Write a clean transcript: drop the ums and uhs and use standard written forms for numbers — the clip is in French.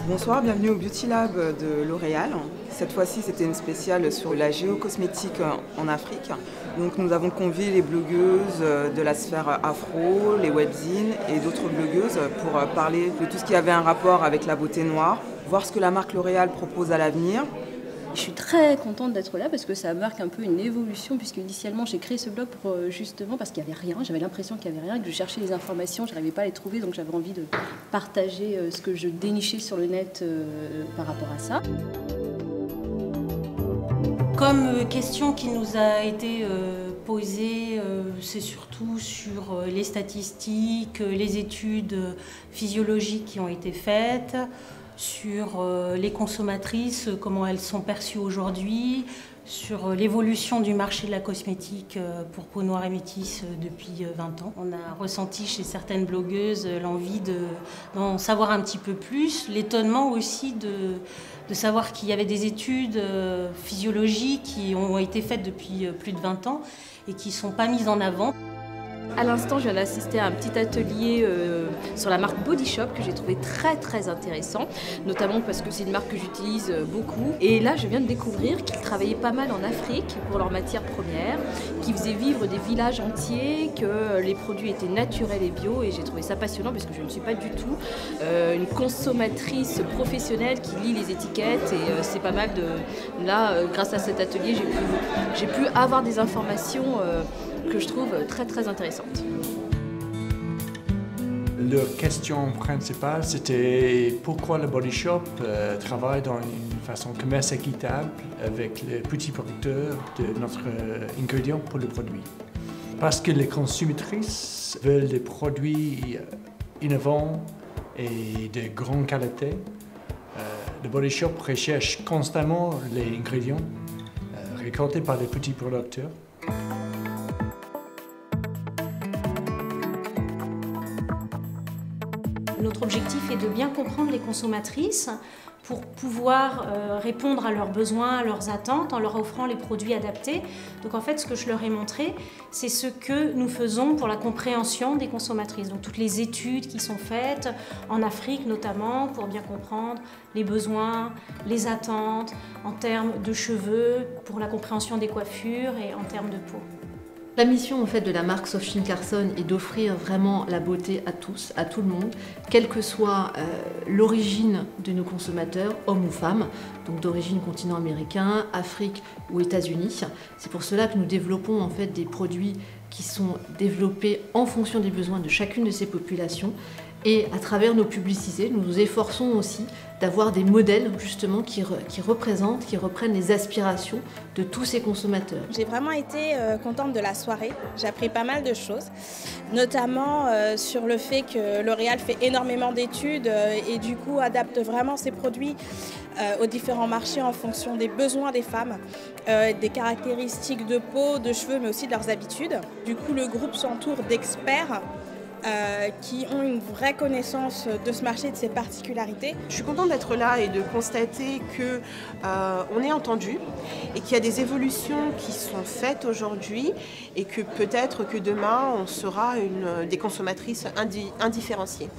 Bonsoir, bienvenue au Beauty Lab de L'Oréal. Cette fois-ci, c'était une spéciale sur la géocosmétique en Afrique. Donc, nous avons convié les blogueuses de la sphère afro, les webzines et d'autres blogueuses pour parler de tout ce qui avait un rapport avec la beauté noire, voir ce que la marque L'Oréal propose à l'avenir. Je suis très contente d'être là parce que ça marque un peu une évolution, puisque initialement j'ai créé ce blog pour, justement parce qu'il n'y avait rien, j'avais l'impression qu'il n'y avait rien, que je cherchais des informations, je n'arrivais pas à les trouver, donc j'avais envie de partager ce que je dénichais sur le net par rapport à ça. Comme question qui nous a été posée, c'est surtout sur les statistiques, les études physiologiques qui ont été faites, sur les consommatrices, comment elles sont perçues aujourd'hui, sur l'évolution du marché de la cosmétique pour peau noire et métisse depuis 20 ans. On a ressenti chez certaines blogueuses l'envie d'en savoir un petit peu plus, l'étonnement aussi de savoir qu'il y avait des études physiologiques qui ont été faites depuis plus de 20 ans et qui ne sont pas mises en avant. À l'instant, je viens d'assister à un petit atelier sur la marque Body Shop que j'ai trouvé très intéressant, notamment parce que c'est une marque que j'utilise beaucoup. Et là, je viens de découvrir qu'ils travaillaient pas mal en Afrique pour leurs matières premières, qu'ils faisaient vivre des villages entiers, que les produits étaient naturels et bio. Et j'ai trouvé ça passionnant parce que je ne suis pas du tout une consommatrice professionnelle qui lit les étiquettes. Et c'est pas mal de... Là, grâce à cet atelier, j'ai pu avoir des informations que je trouve très intéressantes. Leur question principale, c'était pourquoi le Body Shop travaille dans une façon commerce équitable avec les petits producteurs de notre ingrédient pour le produit. Parce que les consommatrices veulent des produits innovants et de grande qualité. Le Body Shop recherche constamment les ingrédients récoltés par les petits producteurs. Notre objectif est de bien comprendre les consommatrices pour pouvoir répondre à leurs besoins, à leurs attentes en leur offrant les produits adaptés. Donc en fait, ce que je leur ai montré, c'est ce que nous faisons pour la compréhension des consommatrices. Donc toutes les études qui sont faites en Afrique notamment pour bien comprendre les besoins, les attentes en termes de cheveux, pour la compréhension des coiffures et en termes de peau. La mission en fait de la marque Soft Skin Carson est d'offrir vraiment la beauté à tous, à tout le monde, quelle que soit l'origine de nos consommateurs, hommes ou femmes, donc d'origine continent américain, Afrique ou États-Unis. C'est pour cela que nous développons en fait des produits qui sont développés en fonction des besoins de chacune de ces populations. Et à travers nos publicités, nous nous efforçons aussi d'avoir des modèles justement qui reprennent les aspirations de tous ces consommateurs. J'ai vraiment été contente de la soirée. J'ai appris pas mal de choses, notamment sur le fait que L'Oréal fait énormément d'études et du coup adapte vraiment ses produits aux différents marchés en fonction des besoins des femmes, des caractéristiques de peau, de cheveux, mais aussi de leurs habitudes. Du coup, le groupe s'entoure d'experts qui ont une vraie connaissance de ce marché et de ses particularités. Je suis contente d'être là et de constater qu'on est entendu et qu'il y a des évolutions qui sont faites aujourd'hui et que peut-être que demain on sera des consommatrices indifférenciées.